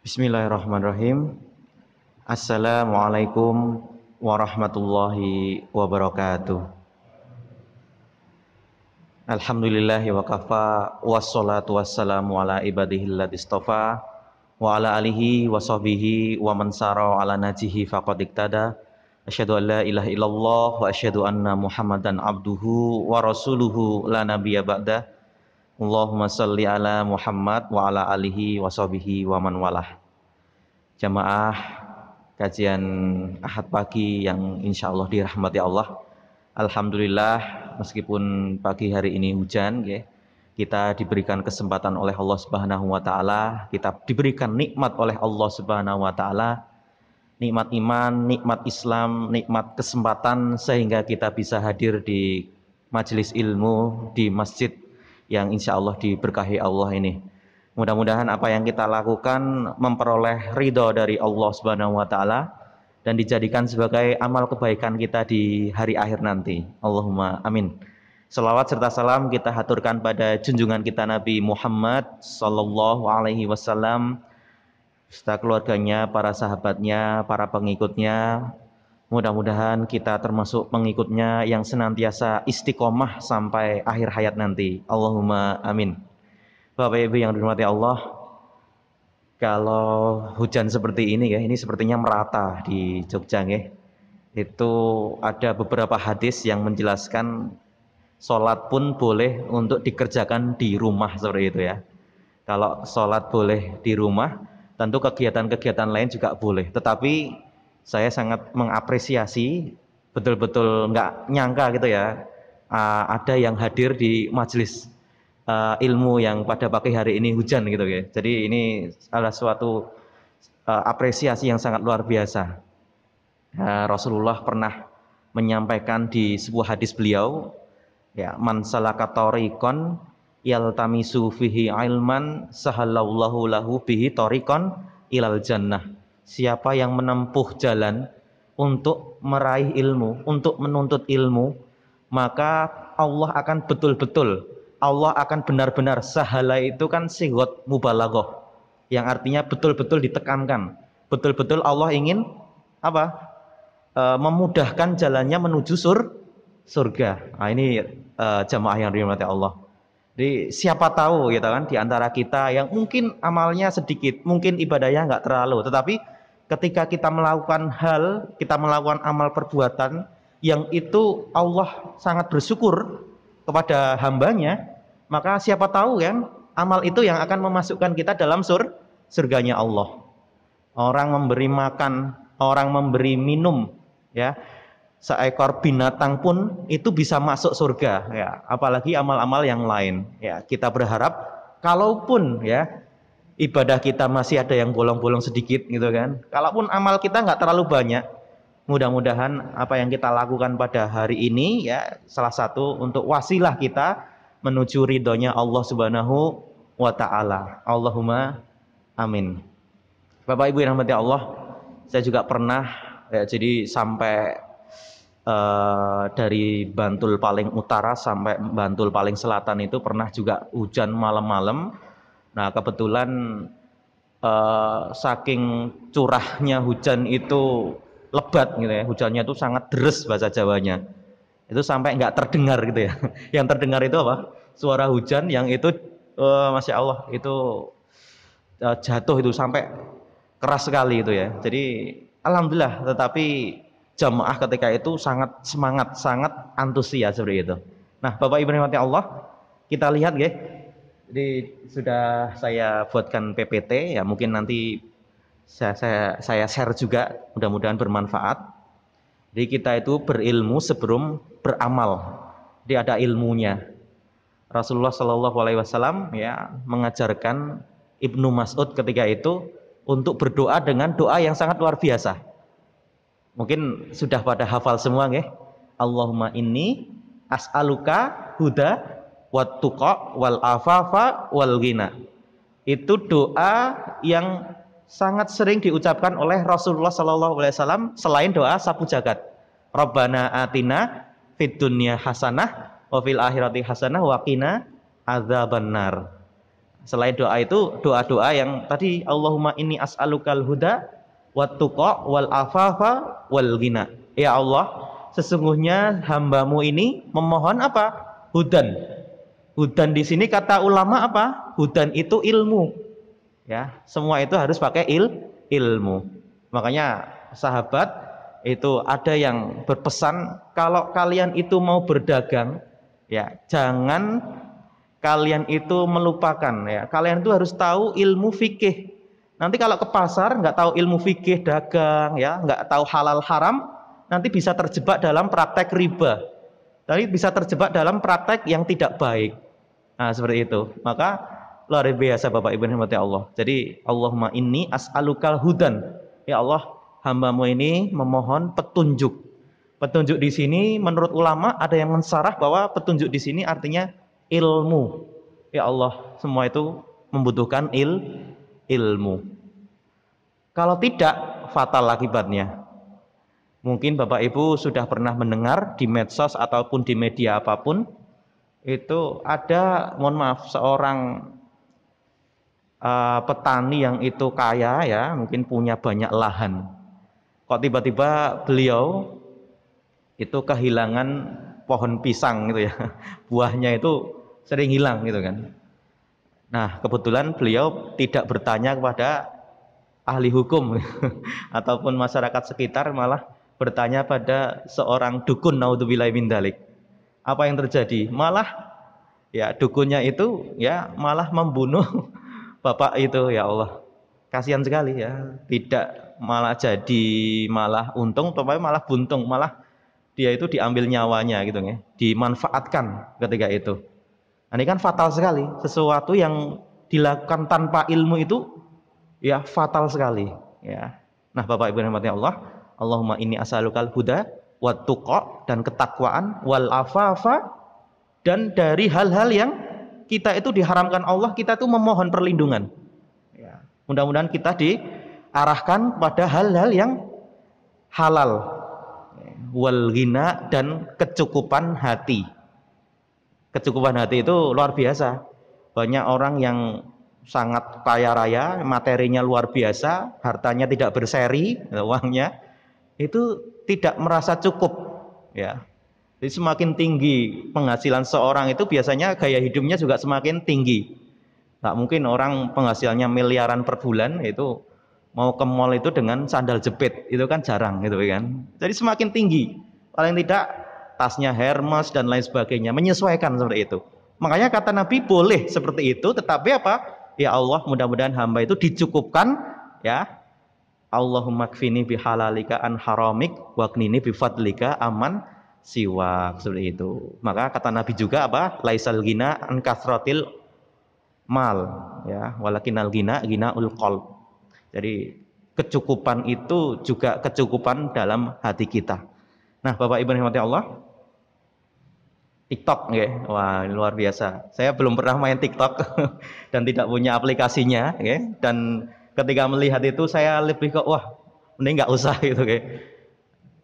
Bismillahirrahmanirrahim. Assalamualaikum warahmatullahi wabarakatuh. Alhamdulillahi wa kafa, wassalatu wassalamu ala ibadihil ladistofa, wa ala alihi wa sahbihi wa man sara ala najihi faqad iktada. Asyhadu an la ilaha illallah wa asyhadu anna Muhammadan abduhu wa rasuluhu la nabiyya ba'dah. Allahumma salli ala Muhammad wa ala alihi wa sahbihi wa man walah. Jamaah kajian Ahad pagi yang insya Allah dirahmati Allah. Alhamdulillah, meskipun pagi hari ini hujan, kita diberikan kesempatan oleh Allah Subhanahu wa taala, kita diberikan nikmat oleh Allah Subhanahu wa taala, nikmat iman, nikmat Islam, nikmat kesempatan sehingga kita bisa hadir di majelis ilmu di masjid yang insya Allah diberkahi Allah ini. Mudah-mudahan apa yang kita lakukan memperoleh ridho dari Allah Subhanahu wa taala dan dijadikan sebagai amal kebaikan kita di hari akhir nanti. Allahumma amin. Selawat serta salam kita haturkan pada junjungan kita Nabi Muhammad sallallahu alaihi wasallam, serta keluarganya, para sahabatnya, para pengikutnya. Mudah-mudahan kita termasuk pengikutnya yang senantiasa istiqomah sampai akhir hayat nanti. Allahumma amin. Bapak Ibu yang dirahmati Allah, kalau hujan seperti ini ini sepertinya merata di Jogja Itu ada beberapa hadis yang menjelaskan sholat pun boleh untuk dikerjakan di rumah seperti itu ya. Kalau sholat boleh di rumah, tentu kegiatan-kegiatan lain juga boleh. Tetapi saya sangat mengapresiasi, betul-betul nggak nyangka gitu ya, ada yang hadir di majelis ilmu yang pada pagi hari ini hujan gitu ya. Jadi ini adalah suatu apresiasi yang sangat luar biasa. Rasulullah pernah menyampaikan di sebuah hadis beliau, ya, man salaka tariqan yaltamisu fihi ilman sahalallahu lahu bihi tariqan ilal jannah. Siapa yang menempuh jalan untuk meraih ilmu, untuk menuntut ilmu, maka Allah akan betul-betul, Allah akan benar-benar, sahala itu kan sigot mubalaghah, yang artinya betul-betul ditekankan, betul-betul Allah ingin apa? Memudahkan jalannya menuju surga. Nah, ini jamaah yang dirahmati Allah. Jadi siapa tahu gitu kan, di antara kita yang mungkin amalnya sedikit, mungkin ibadahnya nggak terlalu, tetapi ketika kita melakukan kita melakukan amal perbuatan yang itu Allah sangat bersyukur kepada hambanya, maka siapa tahu yang amal itu yang akan memasukkan kita dalam surganya Allah. Orang memberi makan, orang memberi minum, ya, seekor binatang pun itu bisa masuk surga, ya, apalagi amal-amal yang lain. Ya, kita berharap kalaupun ya ibadah kita masih ada yang bolong-bolong sedikit gitu kan, kalaupun amal kita nggak terlalu banyak, mudah-mudahan apa yang kita lakukan pada hari ini ya salah satu untuk wasilah kita menuju ridhonya Allah Subhanahu wa taala. Allahumma amin. Bapak Ibu yang rahmati Allah, saya juga pernah ya, jadi sampai dari Bantul paling utara sampai Bantul paling selatan itu pernah juga hujan malam-malam. Nah, kebetulan saking curahnya hujan itu lebat gitu ya, hujannya itu sangat deres bahasa Jawanya, itu sampai nggak terdengar gitu ya. Yang terdengar itu apa? Suara hujan yang itu Masya Allah itu jatuh itu sampai keras sekali itu ya. Jadi alhamdulillah, tetapi jamaah ketika itu sangat semangat, sangat antusias seperti itu. Nah, Bapak Ibu rahmati Allah, kita lihat jadi sudah saya buatkan PPT ya, mungkin nanti saya share juga, mudah-mudahan bermanfaat. Jadi kita itu berilmu sebelum beramal. Jadi ada ilmunya. Rasulullah Shallallahu alaihi wasallam ya mengajarkan Ibnu Mas'ud ketika itu untuk berdoa dengan doa yang sangat luar biasa. Mungkin sudah pada hafal semua Allahumma inni as'aluka huda wat tuqa wal afafa wal ghina. Itu doa yang sangat sering diucapkan oleh Rasulullah Sallallahu Alaihi Wasallam selain doa sapu jagat. Rabbana atina fid dunya hasanah wa fil akhirati hasanah wa qina adzabannar. Selain doa itu doa-doa yang tadi Allahumma inni as'alukal huda wat tuqa wal afafa wal ghina. Ya Allah, sesungguhnya hambamu ini memohon apa? Hudan. Hudan di sini kata ulama apa? Hudan itu ilmu. Ya, semua itu harus pakai ilmu. Makanya sahabat itu ada yang berpesan kalau kalian itu mau berdagang, ya jangan kalian itu melupakan, ya kalian itu harus tahu ilmu fikih. Nanti kalau ke pasar nggak tahu ilmu fikih dagang, ya nggak tahu halal haram, nanti bisa terjebak dalam praktek riba, tapi bisa terjebak dalam praktek yang tidak baik. Nah seperti itu. Maka luar biasa Bapak Ibu rahmati Allah. Jadi Allahumma inni as'alukal hudan. Ya Allah, hambamu ini memohon petunjuk. Petunjuk di sini menurut ulama ada yang mensarah bahwa petunjuk di sini artinya ilmu. Ya Allah, semua itu membutuhkan ilmu. Kalau tidak, fatal akibatnya. Mungkin Bapak Ibu sudah pernah mendengar di medsos ataupun di media apapun, itu ada, mohon maaf, seorang petani yang itu kaya, ya mungkin punya banyak lahan. Kok tiba-tiba beliau itu kehilangan pohon pisang gitu ya, buahnya itu sering hilang gitu kan. Nah kebetulan beliau tidak bertanya kepada ahli hukum ataupun masyarakat sekitar, malah bertanya pada seorang dukun, naudzubillahi min dzalik. Apa yang terjadi? Malah ya dukunnya itu ya malah membunuh bapak itu. Ya Allah, kasihan sekali ya. Tidak malah jadi malah untung, tapi malah buntung, malah dia itu diambil nyawanya gitu ya, dimanfaatkan ketika itu. Nah, ini kan fatal sekali. Sesuatu yang dilakukan tanpa ilmu itu ya fatal sekali ya. Nah Bapak Ibu rahmati Allah, Allahumma inni as'alukal huda wat tuqa, dan ketakwaan, wal afafa, dan dari hal-hal yang kita itu diharamkan Allah, kita itu memohon perlindungan ya. Mudah-mudahan kita diarahkan pada hal-hal yang halal, wal ghina, dan kecukupan hati. Kecukupan hati itu luar biasa. Banyak orang yang sangat kaya raya, materinya luar biasa, hartanya tidak berseri, uangnya itu tidak merasa cukup ya. Jadi semakin tinggi penghasilan seorang itu biasanya gaya hidupnya juga semakin tinggi. Nggak mungkin orang penghasilannya miliaran per bulan itu mau ke mall itu dengan sandal jepit, itu kan jarang gitu kan. Jadi semakin tinggi, paling tidak tasnya Hermes dan lain sebagainya, menyesuaikan seperti itu. Makanya kata Nabi boleh seperti itu, tetapi apa? Ya Allah, mudah-mudahan hamba itu dicukupkan ya. Allahumma kfini bihalalika an haramik waknini bifadlika aman siwak, seperti itu. Maka kata Nabi juga apa? Laisal gina an kasratil mal ya, walakinal gina ul qalb. Jadi kecukupan itu juga kecukupan dalam hati kita. Nah, Bapak Ibu rahmati Allah, TikTok ya, wah luar biasa. Saya belum pernah main TikTok dan tidak punya aplikasinya, ya. Dan ketika melihat itu saya lebih ke wah, mending nggak usah gitu, ya.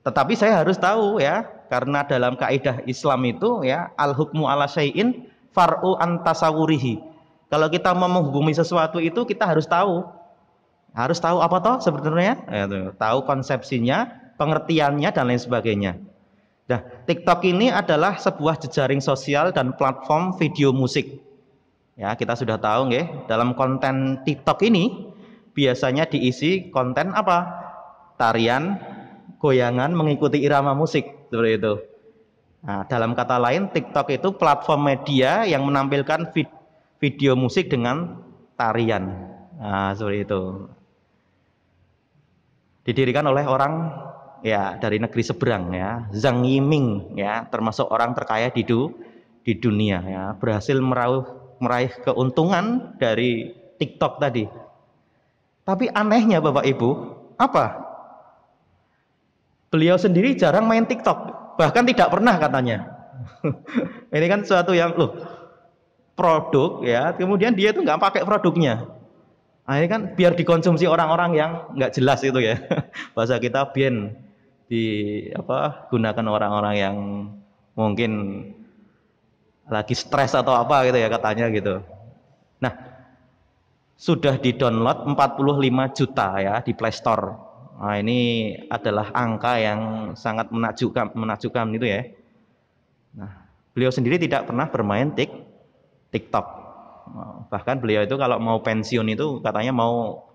Tetapi saya harus tahu ya, karena dalam kaidah Islam itu ya al hukmu ala syai'in far'u an tasawurihi. Kalau kita mau menghukumi sesuatu itu kita harus tahu apa toh sebenarnya, ya, tahu konsepsinya, pengertiannya dan lain sebagainya. Nah, TikTok ini adalah sebuah jejaring sosial dan platform video musik. Ya, kita sudah tahu nggih, dalam konten TikTok ini biasanya diisi konten apa? Tarian, goyangan mengikuti irama musik, seperti itu. Nah, dalam kata lain, TikTok itu platform media yang menampilkan video musik dengan tarian. Nah, seperti itu. Didirikan oleh orang ya dari negeri seberang ya, Zhang Yiming ya, termasuk orang terkaya di dunia ya, berhasil meraih keuntungan dari TikTok tadi. Tapi anehnya Bapak Ibu, apa? Beliau sendiri jarang main TikTok, bahkan tidak pernah katanya. Ini kan suatu yang produk ya, kemudian dia itu nggak pakai produknya. Nah, ini kan biar dikonsumsi orang-orang yang nggak jelas itu ya. Bahasa kita biar gunakan orang-orang yang mungkin lagi stres atau apa gitu ya katanya gitu. Nah, sudah di-download 45 juta ya di Play Store. Nah, ini adalah angka yang sangat menakjubkan itu ya. Nah, beliau sendiri tidak pernah bermain TikTok. Bahkan beliau itu kalau mau pensiun itu katanya mau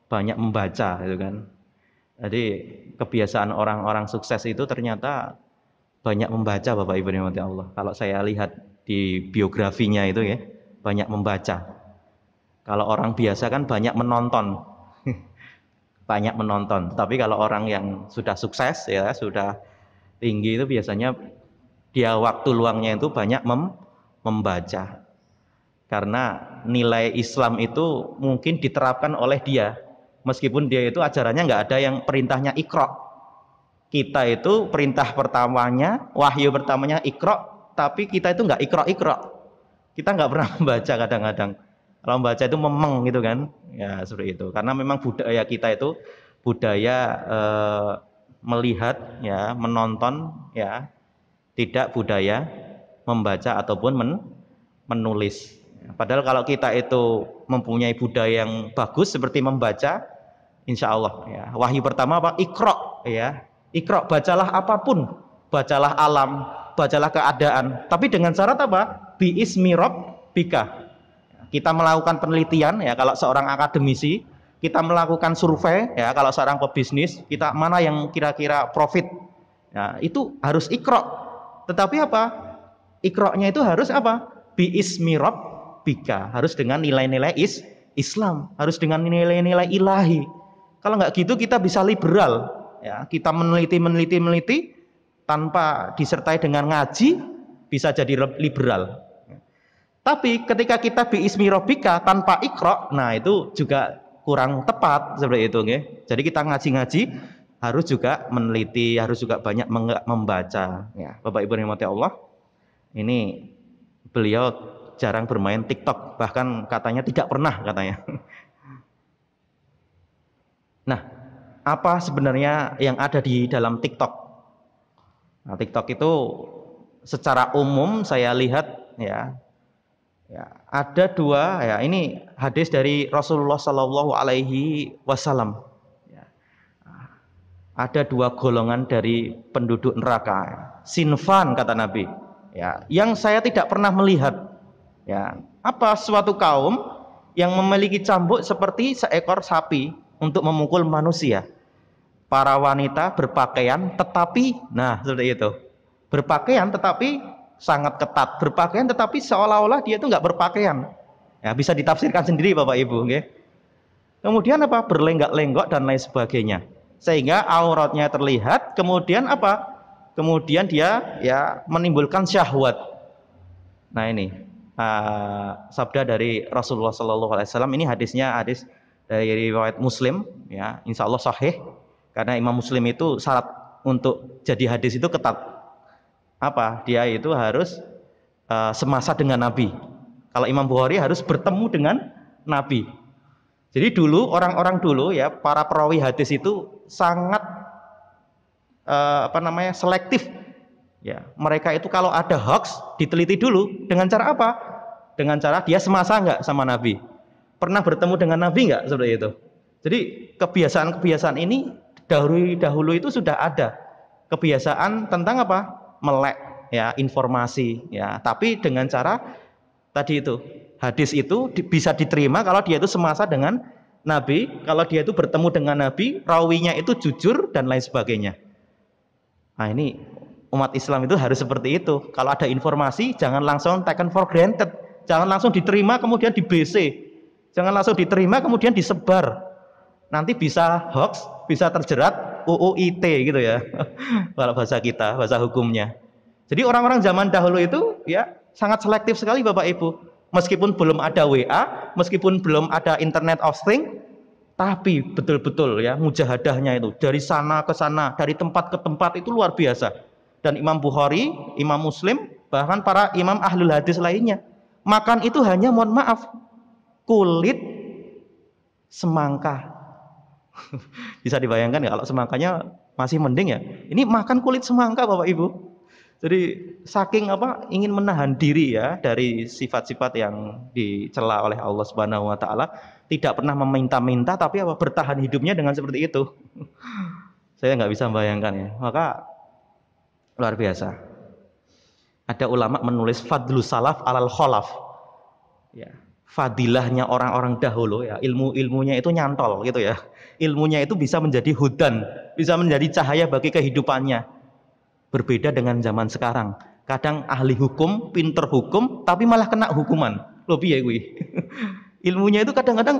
banyak membaca gitu kan. Jadi kebiasaan orang-orang sukses itu ternyata banyak membaca, Bapak Ibu yang dirahmati Allah. Kalau saya lihat di biografinya itu ya, banyak membaca. Kalau orang biasa kan banyak menonton. Banyak menonton. Tapi kalau orang yang sudah sukses ya, sudah tinggi itu biasanya dia waktu luangnya itu banyak membaca. Karena nilai Islam itu mungkin diterapkan oleh dia. Meskipun dia itu ajarannya nggak ada yang perintahnya Iqra. Kita itu perintah pertamanya, wahyu pertamanya Iqra, tapi kita itu nggak Iqra. Kita nggak pernah membaca kadang-kadang. Kalau membaca itu memeng gitu kan, ya seperti itu. Karena memang budaya kita itu budaya melihat, ya, menonton, ya, tidak budaya membaca ataupun menulis. Padahal kalau kita itu mempunyai budaya yang bagus seperti membaca, insya Allah, ya, wahyu pertama apa? Iqra, ya, Iqra, bacalah apapun, bacalah alam, bacalah keadaan. Tapi dengan syarat apa? Bi ismi rabbika. Kita melakukan penelitian ya kalau seorang akademisi, kita melakukan survei ya kalau seorang pebisnis, kita mana yang kira-kira profit. Ya, itu harus Iqra. Tetapi apa? Iqra-nya itu harus apa? Bi ismi rabbika, harus dengan nilai-nilai Islam, harus dengan nilai-nilai ilahi. Kalau nggak gitu kita bisa liberal ya, kita meneliti tanpa disertai dengan ngaji bisa jadi liberal. Tapi ketika kita bi ismi rabbika tanpa Iqra, nah itu juga kurang tepat seperti itu nggih. Jadi kita ngaji-ngaji harus juga meneliti, harus juga banyak membaca ya. Bapak Ibu yang dirahmati Allah, ini beliau jarang bermain TikTok, bahkan katanya tidak pernah katanya. Nah, apa sebenarnya yang ada di dalam TikTok? Nah, TikTok itu secara umum saya lihat ya, ada dua ya, ini hadis dari Rasulullah Shallallahu Alaihi Wasallam. Ya. Ada dua golongan dari penduduk neraka. Sinfan kata Nabi. Ya, yang saya tidak pernah melihat. Ya, apa suatu kaum yang memiliki cambuk seperti seekor sapi untuk memukul manusia. Para wanita berpakaian tetapi, nah seperti itu. Berpakaian tetapi sangat ketat, berpakaian tetapi seolah-olah dia itu nggak berpakaian. Ya, bisa ditafsirkan sendiri Bapak Ibu, okay? Kemudian apa? Berlenggak-lenggok dan lain sebagainya. Sehingga auratnya terlihat, kemudian apa? Kemudian dia ya menimbulkan syahwat. Nah, ini sabda dari Rasulullah Sallallahu Alaihi Wasallam. Ini hadisnya hadis dari riwayat Muslim, ya, insya Allah sahih. Karena Imam Muslim itu syarat untuk jadi hadis itu ketat. Apa? Dia itu harus semasa dengan Nabi. Kalau Imam Bukhari harus bertemu dengan Nabi. Jadi dulu orang-orang dulu ya, para perawi hadis itu sangat selektif. Ya, mereka itu kalau ada hoax diteliti dulu dengan cara apa? Dengan cara dia semasa enggak sama Nabi. Pernah bertemu dengan Nabi enggak seperti itu. Jadi kebiasaan-kebiasaan ini dahulu itu sudah ada. Kebiasaan tentang apa? Melek ya, informasi ya, tapi dengan cara tadi itu. Hadis itu bisa diterima kalau dia itu semasa dengan Nabi, kalau dia itu bertemu dengan Nabi, rawinya itu jujur dan lain sebagainya. Nah, ini umat Islam itu harus seperti itu. Kalau ada informasi jangan langsung taken for granted, jangan langsung diterima kemudian di BC, jangan langsung diterima kemudian disebar. Nanti bisa hoax, bisa terjerat UU ITE gitu ya. Kalau bahasa kita, bahasa hukumnya. Jadi orang-orang zaman dahulu itu ya sangat selektif sekali Bapak Ibu. Meskipun belum ada WA, meskipun belum ada Internet of Things, tapi betul-betul ya mujahadahnya itu dari sana ke sana, dari tempat ke tempat itu luar biasa. Dan Imam Bukhari, Imam Muslim, bahkan para imam ahlul hadis lainnya, makan itu hanya, mohon maaf, kulit semangka. Bisa dibayangkan ya kalau semangkanya masih mending ya. Ini makan kulit semangka Bapak Ibu. Jadi saking apa ingin menahan diri ya dari sifat-sifat yang dicela oleh Allah Subhanahu wa taala, tidak pernah meminta-minta tapi apa bertahan hidupnya dengan seperti itu. Saya nggak bisa membayangkan ya. Maka luar biasa. Ada ulama menulis fadlus salaf alal kholaf. Ya, fadilahnya orang-orang dahulu ya, ilmunya itu nyantol gitu ya. Ilmunya itu bisa menjadi hudan, bisa menjadi cahaya bagi kehidupannya. Berbeda dengan zaman sekarang. Kadang ahli hukum, pinter hukum, tapi malah kena hukuman. Loh piye kuwi? Ilmunya itu kadang-kadang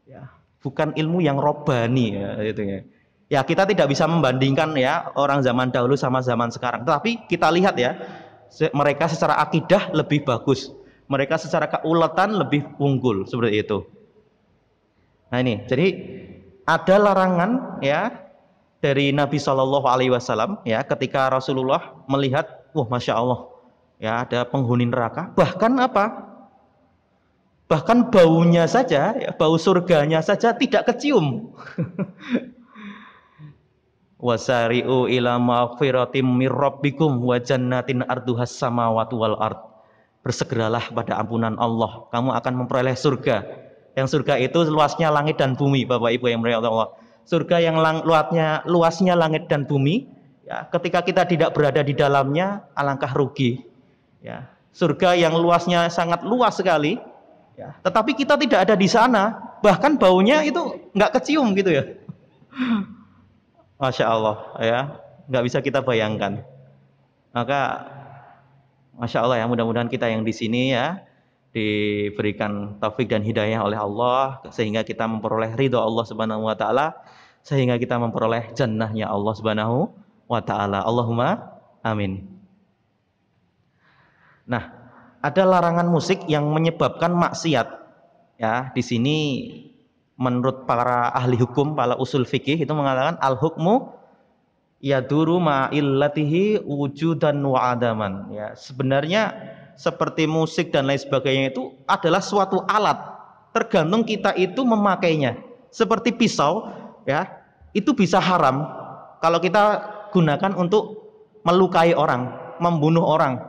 ya, bukan ilmu yang robani ya gitu ya. Ya kita tidak bisa membandingkan ya orang zaman dahulu sama zaman sekarang. Tapi kita lihat ya, mereka secara akidah lebih bagus. Mereka secara keuletan lebih unggul seperti itu. Nah ini, jadi ada larangan ya dari Nabi Shallallahu Alaihi Wasallam ya ketika Rasulullah melihat, wah masya Allah ya ada penghuni neraka. Bahkan apa? Bahkan baunya saja, ya, bau surganya saja tidak kecium. Wasari'u ila maghfiratim mir rabbikum wa jannatin arduhas samawati wal ard. Bersegeralah pada ampunan Allah, kamu akan memperoleh surga. Yang surga itu luasnya langit dan bumi, Bapak Ibu yang mulia Allah. Surga yang luasnya langit dan bumi, ya, ketika kita tidak berada di dalamnya, alangkah rugi. Ya, surga yang luasnya sangat luas sekali, ya, tetapi kita tidak ada di sana, bahkan baunya itu nggak kecium gitu ya. Masya Allah ya, nggak bisa kita bayangkan. Maka Masya Allah ya, mudah-mudahan kita yang di sini ya diberikan taufik dan hidayah oleh Allah sehingga kita memperoleh ridho Allah Subhanahu wa taala, sehingga kita memperoleh jannahnya Allah Subhanahu wa taala. Allahumma amin. Nah, ada larangan musik yang menyebabkan maksiat. Ya, di sini menurut para ahli hukum, para usul fikih itu mengatakan al-hukmu yaduru ma'illatihi wujudan wa adaman. Ya, sebenarnya seperti musik dan lain sebagainya itu adalah suatu alat, tergantung kita itu memakainya. Seperti pisau ya, itu bisa haram kalau kita gunakan untuk melukai orang, membunuh orang.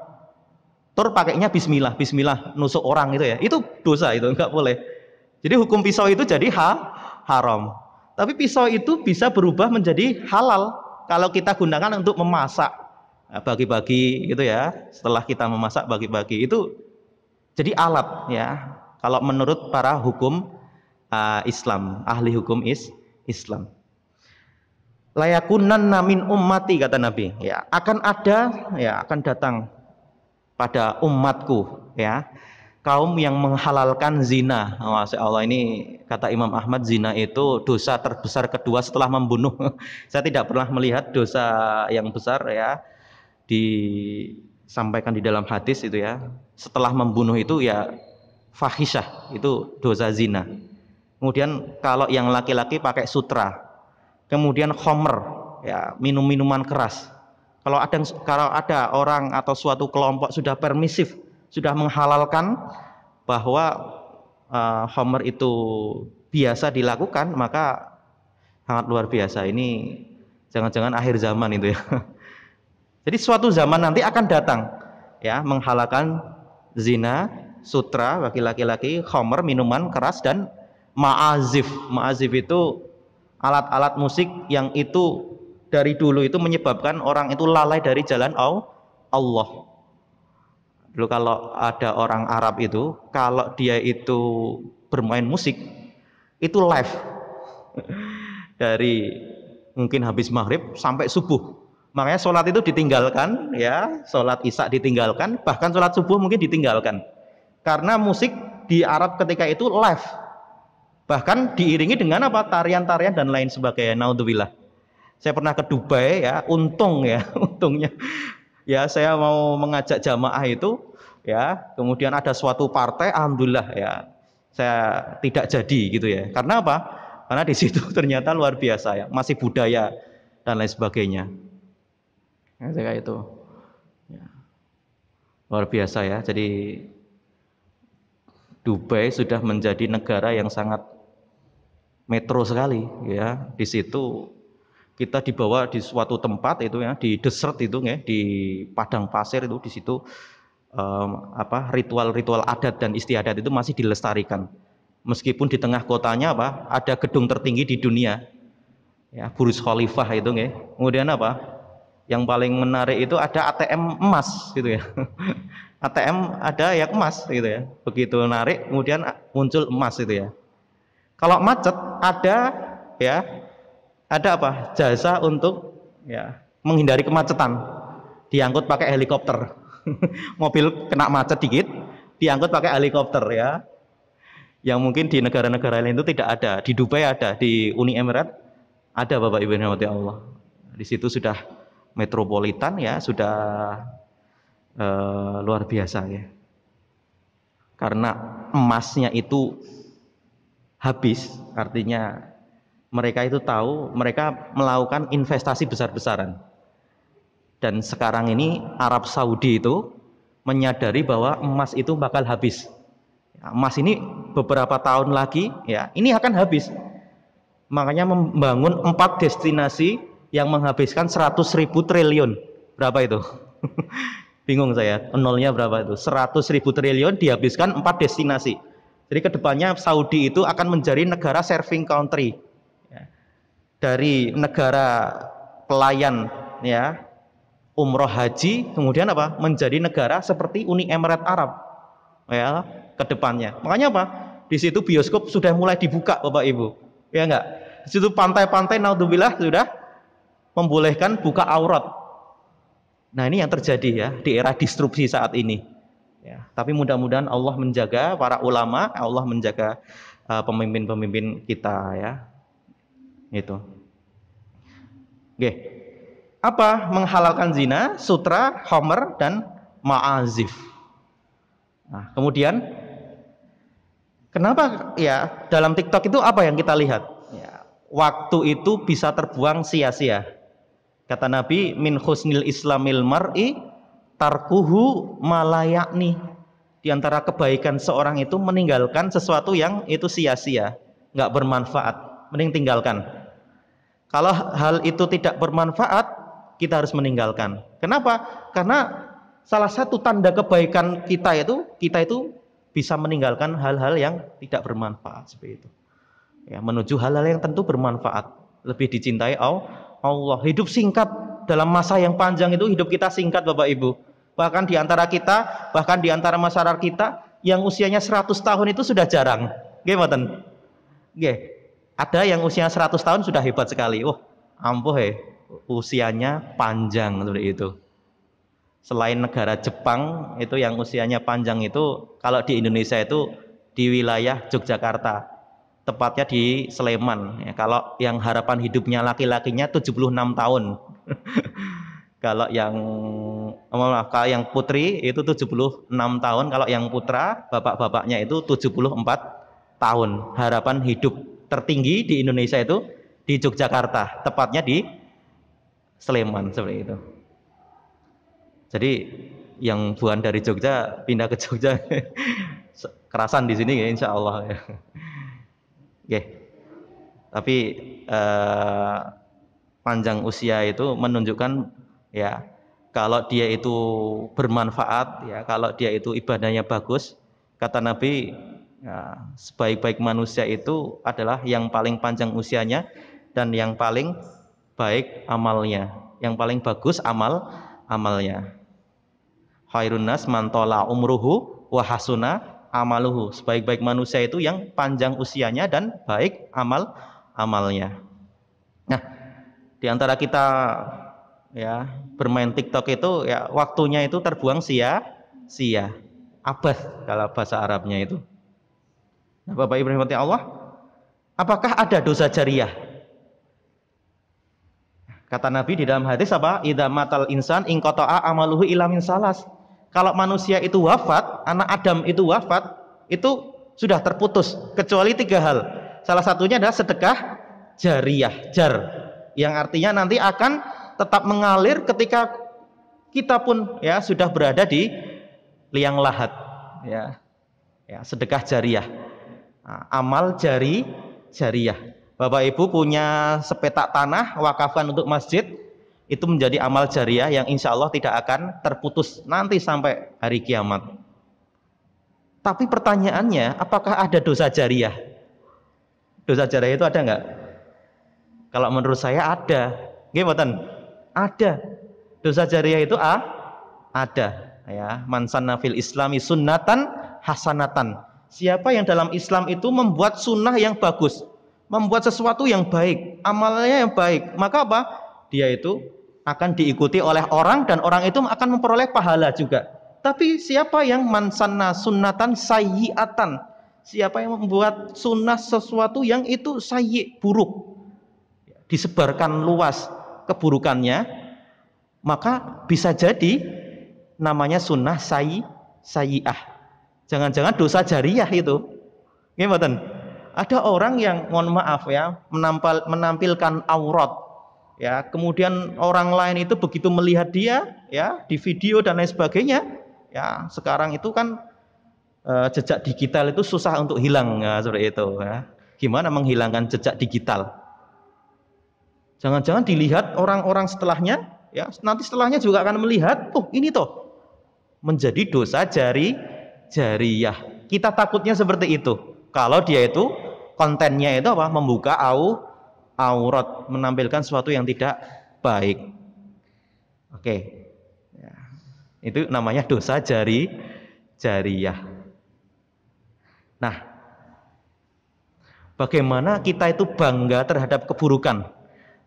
Pakainya bismillah, bismillah nusuk orang itu ya. Itu dosa, itu enggak boleh. Jadi hukum pisau itu jadi haram. Tapi pisau itu bisa berubah menjadi halal kalau kita gunakan untuk memasak, bagi-bagi gitu ya. Setelah kita memasak bagi-bagi itu jadi alat ya. Kalau menurut para hukum Islam, ahli hukum Islam. Layakunan namin ummati kata Nabi, ya akan ada, ya akan datang pada umatku ya kaum yang menghalalkan zina. Masya Allah, ini kata Imam Ahmad, zina itu dosa terbesar kedua setelah membunuh. Saya tidak pernah melihat dosa yang besar ya disampaikan di dalam hadis itu ya. Setelah membunuh itu ya fahisyah, itu dosa zina. Kemudian kalau yang laki-laki pakai sutra. Kemudian khomer, ya minum-minuman keras. Kalau ada orang atau suatu kelompok sudah permisif, sudah menghalalkan bahwa homer itu biasa dilakukan, maka sangat luar biasa. Ini jangan-jangan akhir zaman itu ya. Jadi suatu zaman nanti akan datang ya menghalalkan zina, sutra bagi laki-laki, homer minuman keras, dan ma'azif. Ma'azif itu alat-alat musik yang itu dari dulu itu menyebabkan orang itu lalai dari jalan Allah. Dulu kalau ada orang Arab itu, kalau dia itu bermain musik, itu live. Dari mungkin habis maghrib sampai subuh. Makanya sholat itu ditinggalkan, ya, sholat isya ditinggalkan, bahkan sholat subuh mungkin ditinggalkan. Karena musik di Arab ketika itu live. Bahkan diiringi dengan apa? Tarian-tarian dan lain sebagainya. Naudzubillah. Saya pernah ke Dubai ya, untungnya ya saya mau mengajak jamaah itu ya, kemudian ada suatu partai, alhamdulillah ya saya tidak jadi gitu ya. Karena apa? Karena di situ ternyata luar biasa ya, masih budaya dan lain sebagainya. Ya, kayak itu ya, luar biasa ya. Jadi Dubai sudah menjadi negara yang sangat metro sekali ya. Di situ kita dibawa di suatu tempat itu ya, di desert itu ya, di padang pasir itu, di situ ritual-ritual adat dan istiadat itu masih dilestarikan. Meskipun di tengah kotanya ada gedung tertinggi di dunia, ya, Burj Khalifah itu ya. Kemudian yang paling menarik itu ada ATM emas gitu ya. ATM ada yang emas gitu ya. Begitu narik kemudian muncul emas itu ya. Kalau macet ada jasa untuk ya menghindari kemacetan, diangkut pakai helikopter. Mobil kena macet dikit diangkut pakai helikopter ya, yang mungkin di negara-negara lain itu tidak ada. Di Dubai ada, di Uni Emirat ada, Bapak Ibu yang dirahmati Allah. Di situ sudah metropolitan ya, sudah luar biasa ya, karena emasnya itu habis. Artinya mereka itu tahu, mereka melakukan investasi besar-besaran. Dan sekarang ini Arab Saudi itu menyadari bahwa emas itu bakal habis. Emas ini beberapa tahun lagi ya, ini akan habis. Makanya membangun 4 destinasi yang menghabiskan 100.000 triliun. Berapa itu? Bingung saya, nolnya berapa itu? 100.000 triliun dihabiskan 4 destinasi. Jadi kedepannya Saudi itu akan menjadi negara serving country. Dari negara pelayan ya umroh haji, kemudian menjadi negara seperti Uni Emirat Arab ya ke depannya. Makanya di situ bioskop sudah mulai dibuka, Bapak Ibu. Ya enggak? Di situ pantai-pantai naudzubillah sudah membolehkan buka aurat. Nah, ini yang terjadi ya di era disrupsi saat ini. Ya, tapi mudah-mudahan Allah menjaga para ulama, Allah menjaga pemimpin-pemimpin kita ya. Itu. Oke. Apa menghalalkan zina? Sutra, homer, dan ma'azif. Nah, kemudian kenapa ya dalam TikTok itu apa yang kita lihat? Ya, waktu itu bisa terbuang sia-sia. Kata Nabi, min husnil islamil mar'i tarkuhu malayakni. Di antara kebaikan seorang itu meninggalkan sesuatu yang itu sia-sia, nggak bermanfaat, mending tinggalkan. Kalau hal itu tidak bermanfaat, kita harus meninggalkan. Kenapa? Karena salah satu tanda kebaikan kita itu bisa meninggalkan hal-hal yang tidak bermanfaat seperti itu. Ya, menuju hal-hal yang tentu bermanfaat, lebih dicintai Allah. Hidup singkat, dalam masa yang panjang itu hidup kita singkat, Bapak Ibu. Bahkan di antara kita, bahkan di antara masyarakat kita yang usianya 100 tahun itu sudah jarang. Gimana? Ada yang usia 100 tahun sudah hebat sekali. Ampuh usianya panjang seperti itu. Selain negara Jepang itu yang usianya panjang itu, kalau di Indonesia itu di wilayah Yogyakarta, tepatnya di Sleman ya, kalau yang harapan hidupnya laki-lakinya 76 tahun. Kalau yang putri itu 76 tahun, kalau yang putra bapak-bapaknya itu 74 tahun. Harapan hidup tertinggi di Indonesia itu di Yogyakarta, tepatnya di Sleman seperti itu. Jadi yang bukan dari Jogja pindah ke Jogja kerasan di sini ya, insya Allah ya. Oke. Tapi panjang usia itu menunjukkan ya kalau dia itu bermanfaat ya, kalau dia itu ibadahnya bagus. Kata Nabi, ya, sebaik-baik manusia itu adalah yang paling panjang usianya dan yang paling baik amalnya, yang paling bagus amalnya. Khairun nas man tola umruhu wa hasuna amaluhu. Sebaik-baik manusia itu yang panjang usianya dan baik amalnya. Nah, di antara kita ya bermain TikTok itu ya waktunya itu terbuang sia-sia. Abas kalau bahasa Arabnya itu. Nah, Bapak Ibu rahimati Allah, apakah ada dosa jariah? Kata Nabi di dalam hadis idza matal insan in qata'a amaluhu illa min salas. Kalau manusia itu wafat, anak Adam itu wafat, itu sudah terputus kecuali 3 hal. Salah satunya adalah sedekah jariyah, yang artinya nanti akan tetap mengalir ketika kita pun ya sudah berada di liang lahat. Ya sedekah jariyah. Nah, amal jariyah. Bapak Ibu punya sepetak tanah, wakafkan untuk masjid, itu menjadi amal jariah yang insya Allah tidak akan terputus nanti sampai hari kiamat. Tapi pertanyaannya, apakah ada dosa jariah? Dosa jariah itu ada nggak? Kalau menurut saya ada. Gimana? Ada. Dosa jariah itu ada. Ya, man sanna fil islami sunnatan hasanatan. Siapa yang dalam Islam itu membuat sunnah yang bagus, membuat sesuatu yang baik, amalnya yang baik, maka apa? Dia itu akan diikuti oleh orang dan orang itu akan memperoleh pahala juga. Tapi siapa yang man sanna sunnatan sayyi'atan? Siapa yang membuat sunnah sesuatu yang itu sayyi, buruk, disebarkan luas keburukannya, maka bisa jadi namanya sunnah sayyi'ah. Jangan-jangan dosa jariah itu. Gimana? Ada orang yang mohon maaf ya, menampilkan aurat ya, kemudian orang lain itu begitu melihat dia ya di video dan lain sebagainya ya, sekarang itu kan jejak digital itu susah untuk hilang ya, seperti itu ya. Gimana menghilangkan jejak digital? Jangan-jangan dilihat orang-orang setelahnya ya, nanti setelahnya juga akan melihat, oh ini toh menjadi dosa jariah. Kita takutnya seperti itu. Kalau dia itu kontennya itu apa? Membuka aurat, menampilkan sesuatu yang tidak baik. Oke. Ya. Itu namanya dosa jariah. Nah, bagaimana kita itu bangga terhadap keburukan?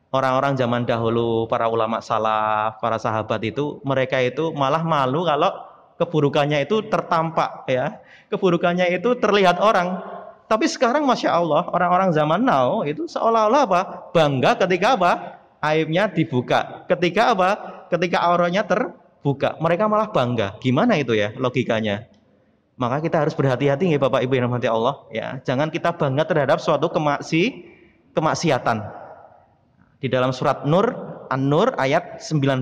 Orang-orang zaman dahulu, para ulama salaf, para sahabat itu, mereka itu malah malu kalau keburukannya itu tertampak ya, keburukannya itu terlihat orang. Tapi sekarang masya Allah, orang-orang zaman now itu seolah-olah apa? Bangga ketika apa? Aibnya dibuka. Ketika apa? Ketika auratnya terbuka, mereka malah bangga. Gimana itu ya logikanya? Maka kita harus berhati-hati ya Bapak Ibu yang dirahmati Allah ya. Jangan kita bangga terhadap suatu kemaksiatan. Di dalam surat Nur, An-Nur ayat 19.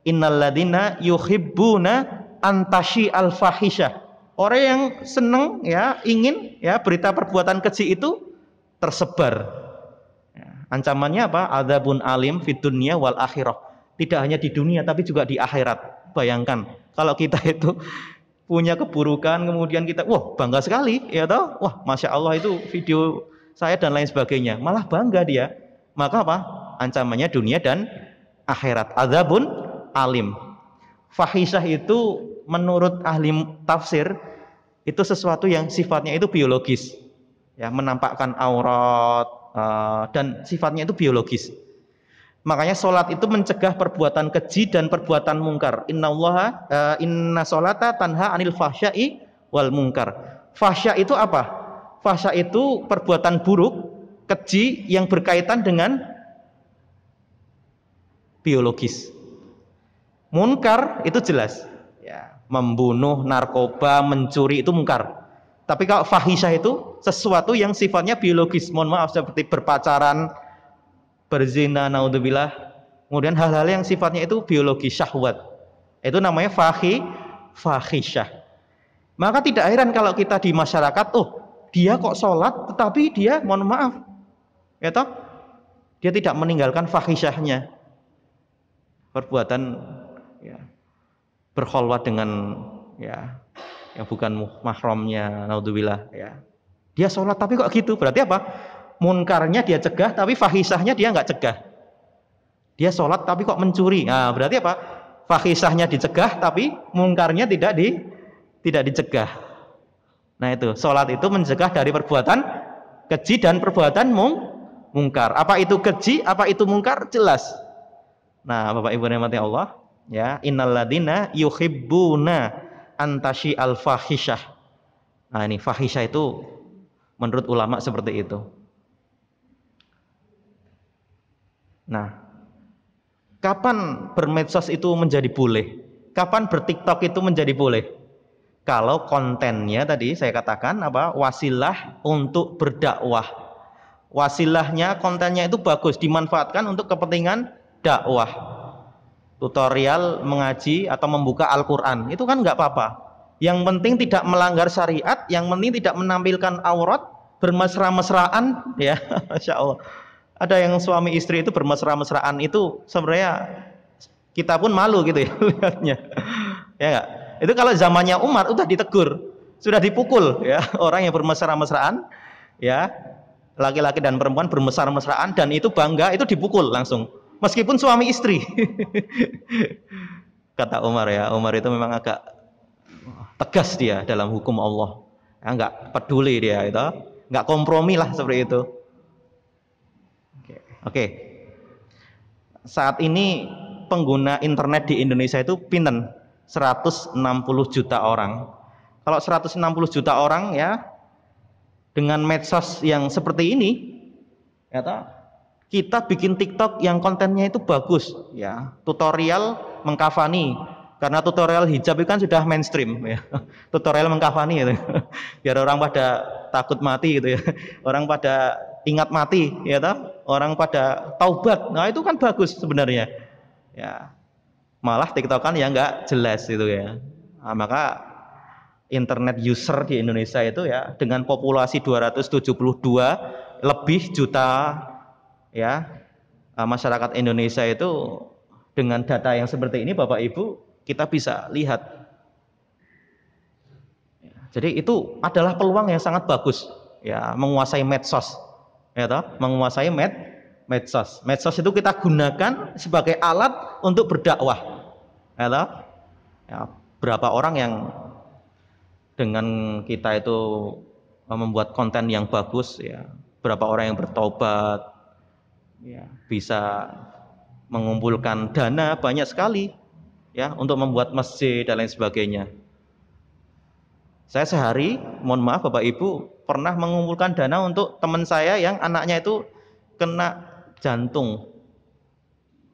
Innalladzina yuhibbuna antashi al-fahisyah. Orang yang senang ya, ingin ya berita perbuatan keji itu tersebar. Ya, ancamannya apa? Adzabun alim fid dunya wal akhirah. Tidak hanya di dunia tapi juga di akhirat. Bayangkan kalau kita itu punya keburukan kemudian kita wah bangga sekali ya toh, wah masya Allah itu video saya dan lain sebagainya, malah bangga dia. Maka apa? Ancamannya dunia dan akhirat. Adzabun alim. Fahisyah itu menurut ahli tafsir itu sesuatu yang sifatnya itu biologis ya, menampakkan aurat dan sifatnya itu biologis. Makanya sholat itu mencegah perbuatan keji dan perbuatan mungkar. Inna sholata tanha anil fahsya'i wal mungkar. Fahsya itu apa? Fahsya itu perbuatan buruk, keji yang berkaitan dengan biologis. Munkar itu jelas ya, membunuh, narkoba, mencuri itu mungkar. Tapi kalau fahisyah itu sesuatu yang sifatnya biologis, mohon maaf seperti berpacaran, berzina, naudzubillah, kemudian hal-hal yang sifatnya itu biologis, syahwat, itu namanya fahisyah. Maka tidak heran kalau kita di masyarakat, oh dia kok sholat tetapi dia mohon maaf ya toh, dia tidak meninggalkan fahisyahnya, perbuatan ya, berkholwat dengan ya yang bukan mahramnya, naudzubillah ya. Dia sholat tapi kok gitu, berarti apa? Munkarnya dia cegah tapi fahisyahnya dia nggak cegah. Dia sholat tapi kok mencuri, nah berarti apa? Fahisyahnya dicegah tapi munkarnya tidak dicegah. Nah itu, sholat itu mencegah dari perbuatan keji dan perbuatan mungkar. Apa itu keji, apa itu mungkar, jelas. Nah Bapak Ibu rahmati Allah ya, innalladzina yuhibbuna antashi al-fahisyah. Nah ini fahisyah itu menurut ulama seperti itu. Nah, kapan bermedsos itu menjadi boleh? Kapan bertiktok itu menjadi boleh? Kalau kontennya tadi saya katakan apa? Wasilah untuk berdakwah. Wasilahnya, kontennya itu bagus, dimanfaatkan untuk kepentingan dakwah. Tutorial mengaji atau membuka Al-Quran itu kan nggak apa-apa. Yang penting tidak melanggar syariat, yang penting tidak menampilkan aurat, bermesra-mesraan ya. Masya Allah, ada yang suami istri itu bermesra-mesraan, itu sebenarnya kita pun malu gitu ya lihatnya, ya enggak? Itu kalau zamannya Umar udah ditegur, sudah dipukul ya, orang yang bermesra-mesraan ya, laki-laki dan perempuan bermesra-mesraan dan itu bangga, itu dipukul langsung meskipun suami istri. Kata Umar ya, Umar itu memang agak tegas dia dalam hukum Allah ya, nggak peduli dia itu, nggak kompromi lah seperti itu. Oke. Saat ini pengguna internet di Indonesia itu pinten 160 juta orang. Kalau 160 juta orang ya, dengan medsos yang seperti ini ya toh, kita bikin TikTok yang kontennya itu bagus ya, tutorial mengkafani, karena tutorial hijab itu kan sudah mainstream ya. Tutorial mengkafani gitu. Biar orang pada takut mati gitu ya, orang pada ingat mati ya toh, orang pada taubat. Nah itu kan bagus sebenarnya ya, malah TikTokan ya nggak jelas gitu ya. Nah, maka internet user di Indonesia itu ya, dengan populasi 272 lebih juta ya, masyarakat Indonesia itu, dengan data yang seperti ini Bapak Ibu kita bisa lihat. Jadi itu adalah peluang yang sangat bagus ya, menguasai medsos ya toh, menguasai medsos. Medsos itu kita gunakan sebagai alat untuk berdakwah ya toh. Ya, berapa orang yang dengan kita itu membuat konten yang bagus ya, berapa orang yang bertobat ya, bisa mengumpulkan dana banyak sekali ya untuk membuat masjid dan lain sebagainya. Saya sehari, mohon maaf Bapak Ibu, pernah mengumpulkan dana untuk teman saya yang anaknya itu kena jantung,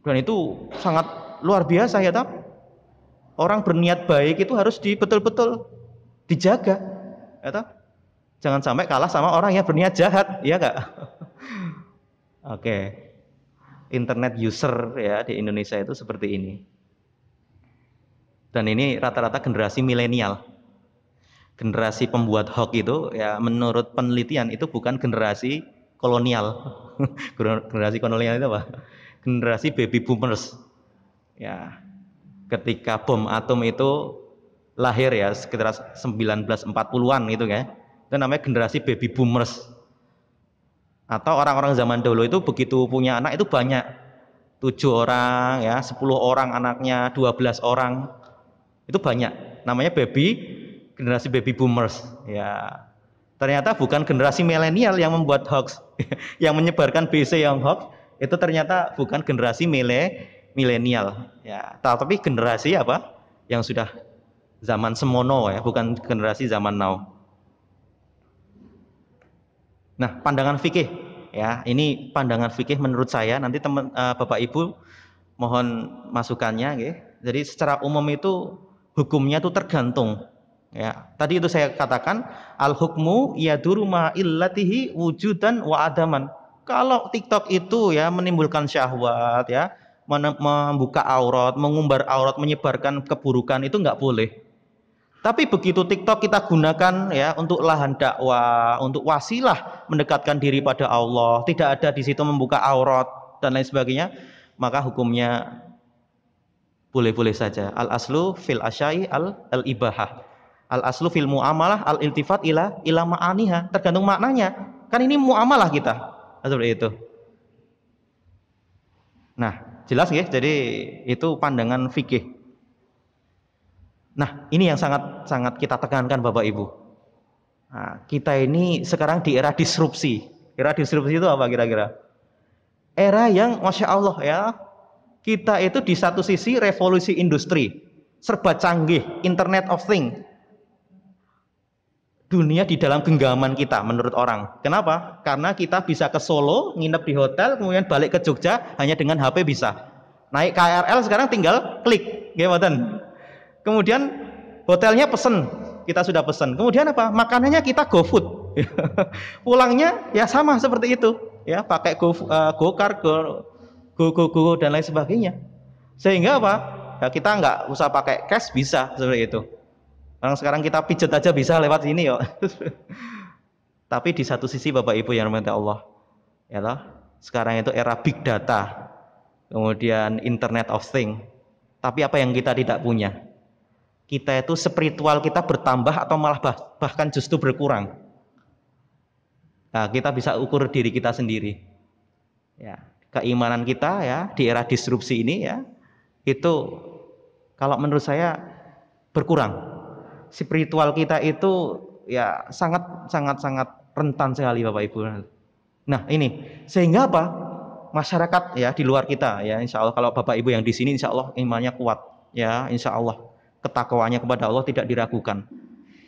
dan itu sangat luar biasa ya toh. Orang berniat baik itu harus betul-betul dijaga ya toh? Jangan sampai kalah sama orang yang berniat jahat ya enggak. Oke. Internet user ya di Indonesia itu seperti ini, dan ini rata-rata generasi milenial. Generasi pembuat hoax itu ya, menurut penelitian itu bukan generasi kolonial. Generasi kolonial itu apa? Generasi baby boomers ya. Ketika bom atom itu lahir ya, sekitar 1940-an gitu ya, itu namanya generasi baby boomers. Atau orang-orang zaman dulu itu begitu punya anak itu banyak, 7 orang ya, 10 orang anaknya, 12 orang, itu banyak, namanya generasi baby boomers ya. Ternyata bukan generasi milenial yang membuat hoax. Yang menyebarkan BC yang hoax itu ternyata bukan generasi milenial ya, tapi generasi apa yang sudah zaman semono ya, bukan generasi zaman now. Nah, pandangan fikih ya, ini pandangan fikih menurut saya, nanti Bapak Ibu mohon masukannya ya. Jadi secara umum itu hukumnya itu tergantung ya. Tadi itu saya katakan al hukmu yaduru ma illatihi wujudan wa adaman. Kalau TikTok itu ya menimbulkan syahwat ya, membuka aurat, mengumbar aurat, menyebarkan keburukan, itu nggak boleh. Tapi begitu TikTok kita gunakan ya untuk lahan dakwah, untuk wasilah mendekatkan diri pada Allah, tidak ada di situ membuka aurat dan lain sebagainya, maka hukumnya boleh-boleh saja. Al aslu fil asyai al ibahah. Al aslu fil muamalah al iltifat ila ma'aniha, tergantung maknanya. Kan ini muamalah kita. Seperti itu. Nah, jelas ya, jadi itu pandangan fikih. Nah, ini yang sangat kita tekankan Bapak Ibu. Nah, kita ini sekarang di era disrupsi. Era disrupsi itu apa kira-kira? Era yang Masya Allah ya, kita itu di satu sisi revolusi industri, serba canggih, Internet of Things. Dunia di dalam genggaman kita menurut orang. Kenapa? Karena kita bisa ke Solo, nginep di hotel, kemudian balik ke Jogja hanya dengan HP bisa. Naik KRL sekarang tinggal klik, gimana? Kemudian hotelnya pesen, kita sudah pesen. Kemudian apa? Makanannya kita GoFood. Pulangnya ya sama seperti itu, ya pakai GoCar, Go dan lain sebagainya. Sehingga apa? Ya kita nggak usah pakai cash, bisa seperti itu. Sekarang kita pijet aja bisa lewat sini yuk. Tapi di satu sisi Bapak Ibu yang dirahmati Allah, ya toh, sekarang itu era big data, kemudian Internet of Things. Tapi apa yang kita tidak punya? Kita itu spiritual kita bertambah atau malah bahkan justru berkurang. Nah, kita bisa ukur diri kita sendiri. Ya, keimanan kita ya di era disrupsi ini ya, itu kalau menurut saya berkurang. Spiritual kita itu ya sangat rentan sekali Bapak Ibu. Nah, ini sehingga apa? Masyarakat ya di luar kita ya, insya Allah kalau Bapak Ibu yang di sini insya Allah imannya kuat ya, insya Allah ketakwaannya kepada Allah tidak diragukan.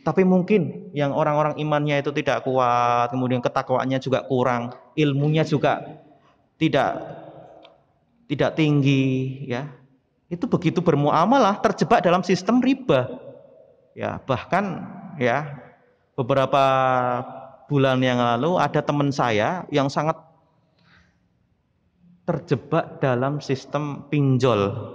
Tapi mungkin yang orang-orang imannya itu tidak kuat, kemudian ketakwaannya juga kurang, ilmunya juga tidak tinggi ya. Itu begitu bermuamalah terjebak dalam sistem riba. Ya, bahkan ya beberapa bulan yang lalu ada teman saya yang sangat terjebak dalam sistem pinjol.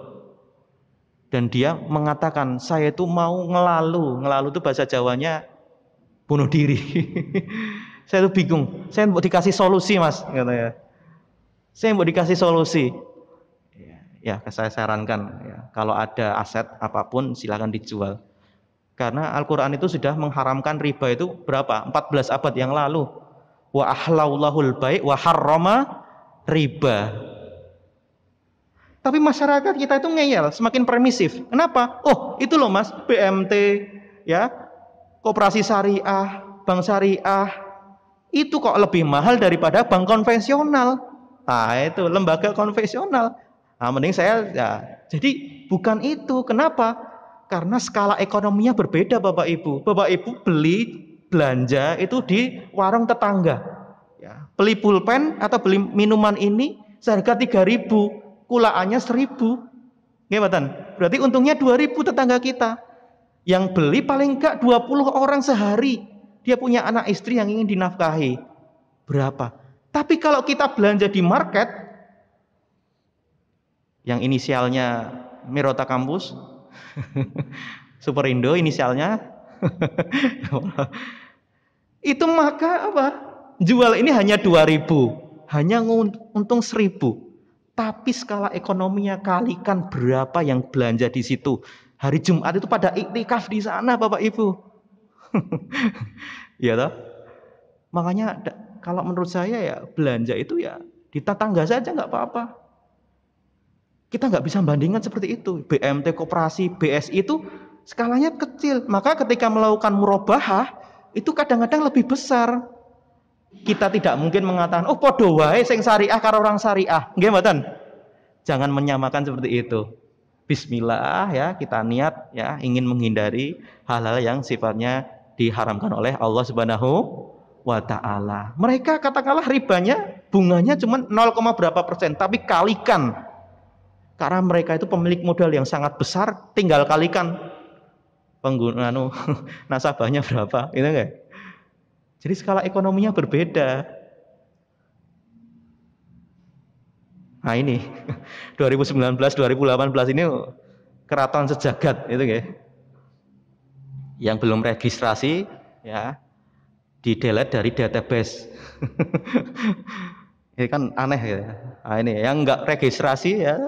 Dan dia mengatakan, saya itu mau ngelalu itu bahasa Jawanya bunuh diri. Saya itu bingung, saya mau dikasih solusi mas, katanya. Saya mau dikasih solusi. Ya, saya sarankan, ya, kalau ada aset apapun silakan dijual. Karena Al-Quran itu sudah mengharamkan riba itu berapa? 14 abad yang lalu. Wa ahlallahul bai' wa harrama riba. Tapi masyarakat kita itu ngeyel, semakin permisif. Kenapa? Oh, itu loh mas, BMT, ya, koperasi syariah, bank syariah, itu kok lebih mahal daripada bank konvensional. Nah, itu lembaga konvensional. Nah, mending saya, ya. Jadi bukan itu. Kenapa? Karena skala ekonominya berbeda, Bapak Ibu. Bapak Ibu belanja itu di warung tetangga. Ya, beli pulpen atau beli minuman ini seharga 3.000. Kulaannya 1.000, berarti untungnya 2.000 tetangga kita. Yang beli paling enggak 20 orang sehari. Dia punya anak istri yang ingin dinafkahi. Berapa? Tapi kalau kita belanja di market, yang inisialnya Mirota Kampus, Superindo inisialnya, itu maka apa? Jual ini hanya 2.000, hanya untung 1.000. Tapi skala ekonominya kalikan berapa yang belanja di situ. Hari Jumat itu pada iktikaf di sana Bapak Ibu. Ya toh? Makanya kalau menurut saya ya belanja itu ya di tetangga saja nggak apa-apa. Kita nggak bisa bandingkan seperti itu. BMT, koperasi, BSI itu skalanya kecil. Maka ketika melakukan murabahah itu kadang-kadang lebih besar. Kita tidak mungkin mengatakan, oh podo wae sing syariah karo orang syariah. Nggih mboten? Jangan menyamakan seperti itu. Bismillah ya, kita niat ya ingin menghindari hal-hal yang sifatnya diharamkan oleh Allah Subhanahu wa taala. Mereka katakanlah ribanya, bunganya cuma 0, berapa persen, tapi kalikan. Karena mereka itu pemilik modal yang sangat besar, tinggal kalikan pengguna nasabahnya berapa, gitu enggak? Jadi skala ekonominya berbeda. Nah ini 2019, 2018 ini keraton sejagat itu ya. Yang belum registrasi ya di-delete dari database. Ini kan aneh ya. Nah ini yang enggak registrasi ya.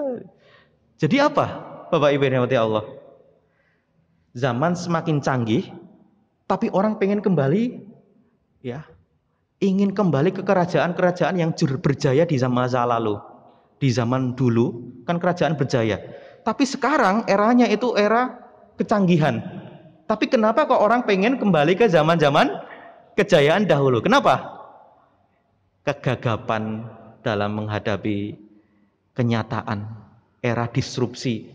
Jadi apa? Bapak Ibu yang dirahmati Allah. Zaman semakin canggih, tapi orang pengen kembali ya, ingin kembali ke kerajaan-kerajaan yang berjaya di zaman masa lalu. Di zaman dulu kan kerajaan berjaya. Tapi sekarang eranya itu era kecanggihan. Tapi kenapa kok orang pengen kembali ke zaman-zaman kejayaan dahulu? Kenapa? Kegagapan dalam menghadapi kenyataan, era disrupsi,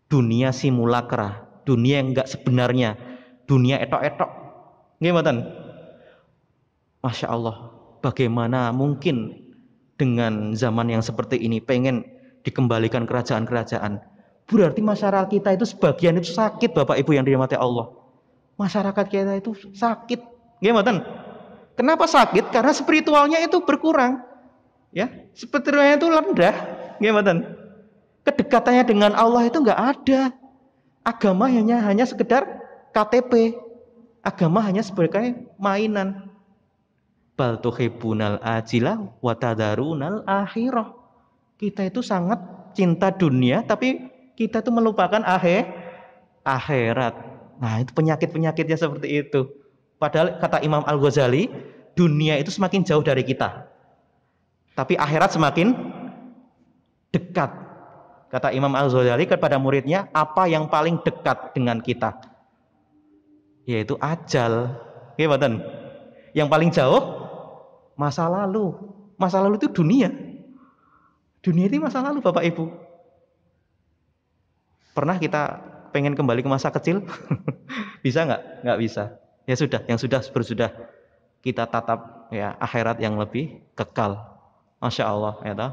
dunia simulakra, dunia yang enggak sebenarnya, dunia etok-etok. Gimana? Masya Allah, bagaimana mungkin dengan zaman yang seperti ini pengen dikembalikan kerajaan-kerajaan? Berarti masyarakat kita itu sebagian itu sakit, Bapak Ibu yang dirahmati Allah. Masyarakat kita itu sakit. Gimana? Kenapa sakit? Karena spiritualnya itu berkurang. Ya, spiritualnya itu rendah. Gimana? Kedekatannya dengan Allah itu enggak ada. Agama hanya sekedar KTP. Agama hanya sebagai mainan. Bal tuhibbunal ajila wa tadarunal akhirah. Kita itu sangat cinta dunia, tapi kita itu melupakan akhirat. Nah, itu penyakit-penyakitnya seperti itu. Padahal kata Imam Al-Ghazali, dunia itu semakin jauh dari kita, tapi akhirat semakin dekat. Kata Imam Al-Ghazali kepada muridnya, apa yang paling dekat dengan kita? Yaitu ajal. Gimana? Yang paling jauh masa lalu. Masa lalu itu dunia. Dunia itu masa lalu, Bapak Ibu. Pernah kita pengen kembali ke masa kecil? Bisa nggak? Nggak bisa. Ya sudah, yang sudah kita tatap ya akhirat yang lebih kekal. Masya Allah, ya toh.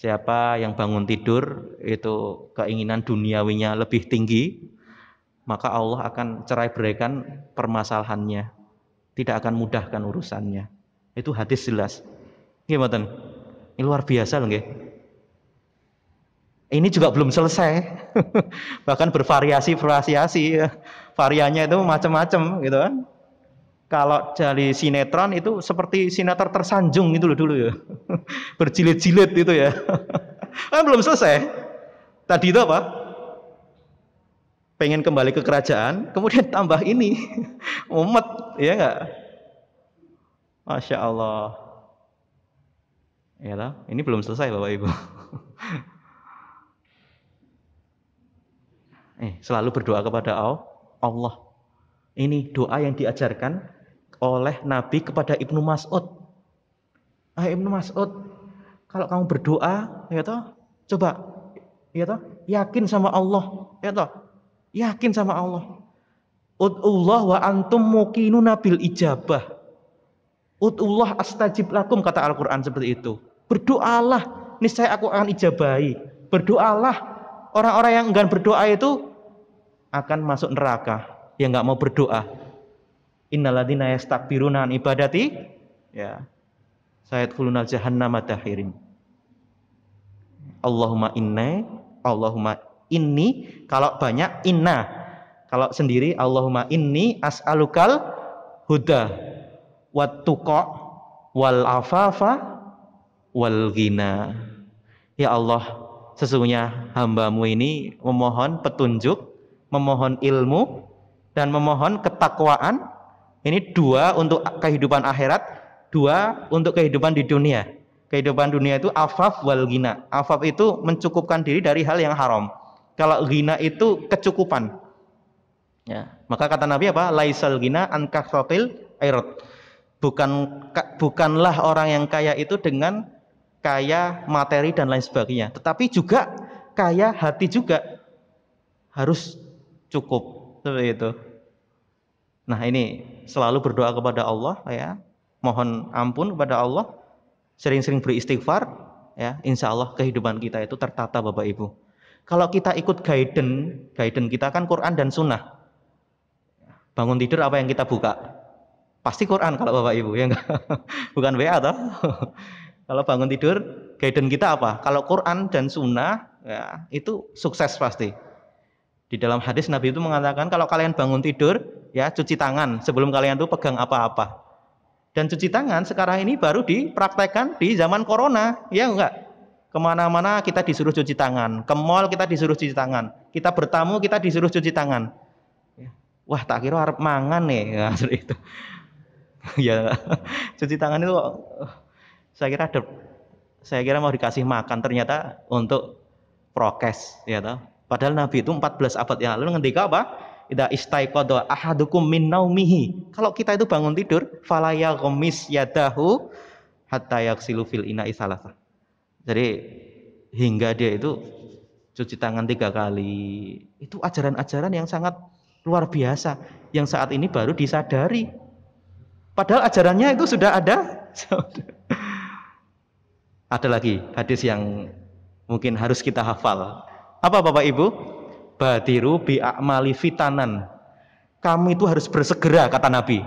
Siapa yang bangun tidur itu keinginan duniawinya lebih tinggi, maka Allah akan cerai beraikan permasalahannya, tidak akan mudahkan urusannya. Itu hadis jelas. Gimana? Ini luar biasa loh, nggih. Ini juga belum selesai, bahkan bervariasi, variannya itu macam-macam, gitu kan. Kalau dari sinetron itu seperti sinetron tersanjung itu loh dulu ya, berjilid-jilid itu ya, kan belum selesai. Tadi itu apa? Pengen kembali ke kerajaan, kemudian tambah ini, umat, ya enggak? Masya Allah. Ya lah, ini belum selesai Bapak Ibu. Selalu berdoa kepada Allah. Ini doa yang diajarkan oleh Nabi kepada Ibnu Mas'ud. Ibnu Mas'ud, kalau kamu berdoa, ya toh, coba, ya toh, yakin sama Allah, ya toh, yakin sama Allah. Ud'ullah wa antum muqinuna bil ijabah. Ud'ullah astajib lakum, kata Al-Quran seperti itu. Berdoalah, niscaya aku akan ijabahi. Berdoalah. Orang-orang yang enggan berdoa itu akan masuk neraka, yang nggak mau berdoa. Innalladzina yastakbiruna an ibadati, ya, sayadkhuluna jahannama dakhirin. Allahumma inni, kalau banyak inna, kalau sendiri Allahumma inni as'alukal huda wat tuqa wal afafa wal ghina. Ya Allah, sesungguhnya hambamu ini memohon petunjuk, memohon ilmu, dan memohon ketakwaan. Ini dua untuk kehidupan akhirat, dua untuk kehidupan di dunia. Kehidupan dunia itu afaf wal ghina. Afaf itu mencukupkan diri dari hal yang haram. Kalau ghina itu kecukupan. Ya, maka kata Nabi apa? Laisal ghina an kasratil airat. Bukanlah orang yang kaya itu dengan kaya materi dan lain sebagainya, tetapi juga kaya hati juga harus cukup, seperti itu. Nah, ini selalu berdoa kepada Allah, ya, mohon ampun kepada Allah, sering-sering beristighfar, ya, insya Allah kehidupan kita itu tertata, Bapak Ibu. Kalau kita ikut guidance kita kan Quran dan Sunnah. Bangun tidur apa yang kita buka? Pasti Quran kalau Bapak Ibu, ya enggak? Bukan WA toh. Kalau bangun tidur, guidance kita apa? Kalau Quran dan Sunnah, ya, itu sukses pasti. Di dalam hadis Nabi itu mengatakan kalau kalian bangun tidur, ya, cuci tangan sebelum kalian tuh pegang apa-apa. Dan cuci tangan sekarang ini baru dipraktekkan di zaman corona, ya enggak? Kemana-mana kita disuruh cuci tangan, ke mall kita disuruh cuci tangan, kita bertamu kita disuruh cuci tangan. Wah, tak kira arep mangan nih, ya, seperti itu. Ya, cuci tangan itu saya kira mau dikasih makan, ternyata untuk prokes, ya toh. Padahal Nabi itu 14 abad yang lalu ngendika apa? Idza istaiqadha ahadukum min naumihi. Kalau kita itu bangun tidur, fala yaghmis yadahu hatta yaghsilu fil ina'i salasa. Jadi hingga dia itu cuci tangan 3 kali. Itu ajaran-ajaran yang sangat luar biasa yang saat ini baru disadari. Padahal ajarannya itu sudah ada. Ada lagi hadis yang mungkin harus kita hafal. Apa Bapak Ibu? Badiru bi'amali fitanan. Kamu itu harus bersegera, kata Nabi.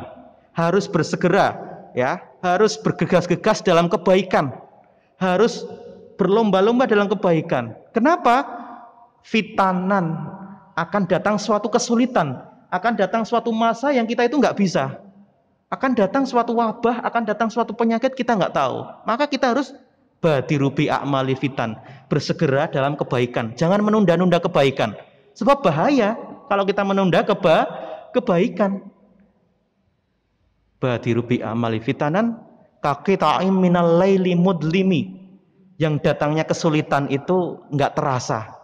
Harus bersegera, ya. Harus bergegas-gegas dalam kebaikan. Harus berlomba-lomba dalam kebaikan. Kenapa? Fitanan, akan datang suatu kesulitan, akan datang suatu masa yang kita itu nggak bisa. Akan datang suatu wabah, akan datang suatu penyakit, kita nggak tahu. Maka kita harus badiru bi a'mali fitan, bersegera dalam kebaikan. Jangan menunda-nunda kebaikan. Sebab bahaya kalau kita menunda kebaikan. Badiru bi a'mali fitanan kaqita'im minal laili mudlimi. Yang datangnya kesulitan itu nggak terasa.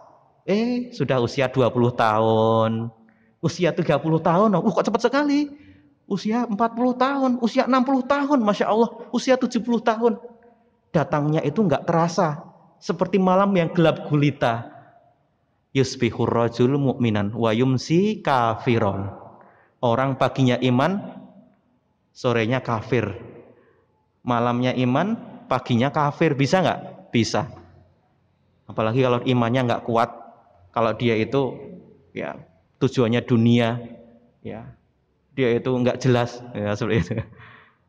Sudah usia 20 tahun, usia 30 tahun, kok cepat sekali. Usia 40 tahun, usia 60 tahun, Masya Allah, usia 70 tahun. Datangnya itu nggak terasa. Seperti malam yang gelap gulita. Yusbihur rajul mu'minan wa yumsi kafiron. Orang paginya iman, sorenya kafir. Malamnya iman, paginya kafir. Bisa nggak? Bisa. Apalagi kalau imannya nggak kuat. Kalau dia itu ya tujuannya dunia, ya dia itu nggak jelas, ya seperti itu.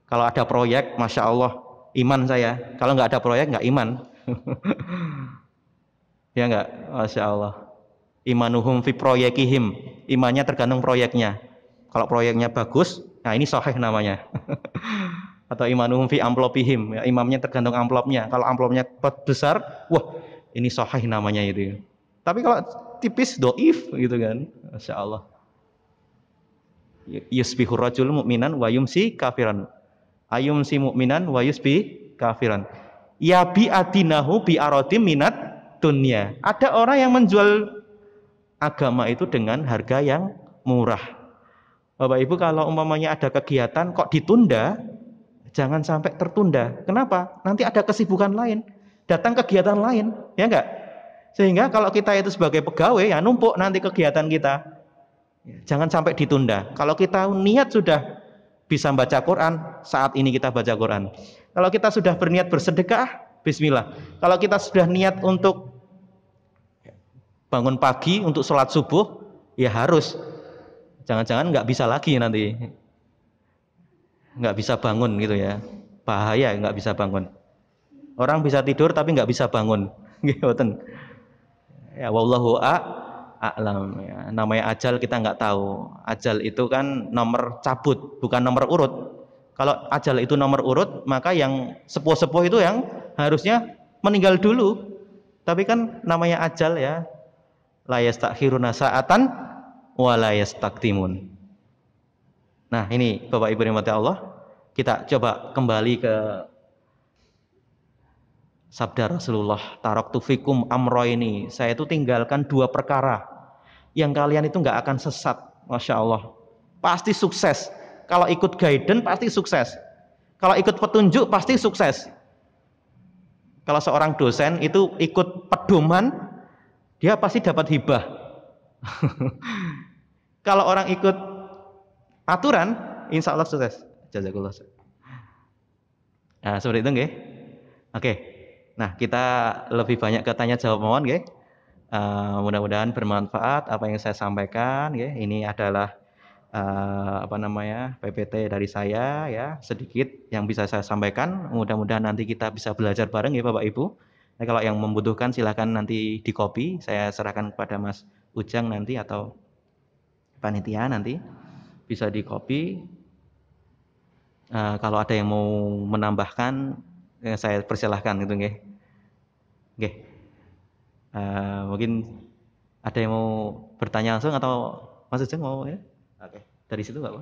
Kalau ada proyek, Masya Allah, iman saya. Kalau nggak ada proyek, nggak iman. Ya nggak, Masya Allah. Imanuhum fi proyekihim. Imannya tergantung proyeknya. Kalau proyeknya bagus, nah ini sahih namanya. Atau imanuhum fi amplopihim. Ya, imamnya tergantung amplopnya. Kalau amplopnya besar, wah ini sahih namanya itu. Tapi kalau tipis, doif gitu kan, Masya Allah. Yusbihur rajul mu'minan wa yumsi kafiran. Ayumsi mu'minan wa yusbi kafiran. Ya bi adinahu bi aradim minat dunia. Ada orang yang menjual agama itu dengan harga yang murah. Bapak Ibu, kalau umpamanya ada kegiatan kok ditunda, jangan sampai tertunda. Kenapa? Nanti ada kesibukan lain, datang kegiatan lain, ya enggak? Sehingga kalau kita itu sebagai pegawai, ya numpuk nanti kegiatan kita. Jangan sampai ditunda. Kalau kita niat sudah bisa baca Quran, saat ini kita baca Quran. Kalau kita sudah berniat bersedekah, bismillah. Kalau kita sudah niat untuk bangun pagi, untuk sholat subuh, ya harus. Jangan-jangan nggak bisa lagi nanti. Nggak bisa bangun gitu ya. Bahaya nggak bisa bangun. Orang bisa tidur tapi nggak bisa bangun. Ya wallahu a'lam, ya. Namanya ajal kita nggak tahu. Ajal itu kan nomor cabut, bukan nomor urut. Kalau ajal itu nomor urut, maka yang sepuh-sepuh itu yang harusnya meninggal dulu. Tapi kan namanya ajal ya, la yastakhiruna sa'atan wa la yastaqdimun. Nah, ini Bapak Ibu rahmati Allah, kita coba kembali ke sabda Rasulullah, taraktu fikum amroini. Saya itu tinggalkan dua perkara yang kalian itu nggak akan sesat, Masya Allah. Pasti sukses. Kalau ikut guidance pasti sukses. Kalau ikut petunjuk pasti sukses. Kalau seorang dosen itu ikut pedoman, dia pasti dapat hibah. Kalau orang ikut aturan, insya Allah sukses. Jazakallah. Nah, seperti itu nggih. Oke. Nah, kita lebih banyak ke tanya jawab mohon nggih. Mudah-mudahan bermanfaat apa yang saya sampaikan ya. Ini adalah PPT dari saya ya, sedikit yang bisa saya sampaikan. Mudah-mudahan nanti kita bisa belajar bareng ya Bapak Ibu. Nah, kalau yang membutuhkan silakan nanti di copy, saya serahkan kepada Mas Ujang nanti atau panitia nanti bisa di copy. Kalau ada yang mau menambahkan, saya persilahkan gitu nggih. Nggih. Mungkin ada yang mau bertanya langsung atau Mas Ujang mau ya? Oke, dari situ Pak.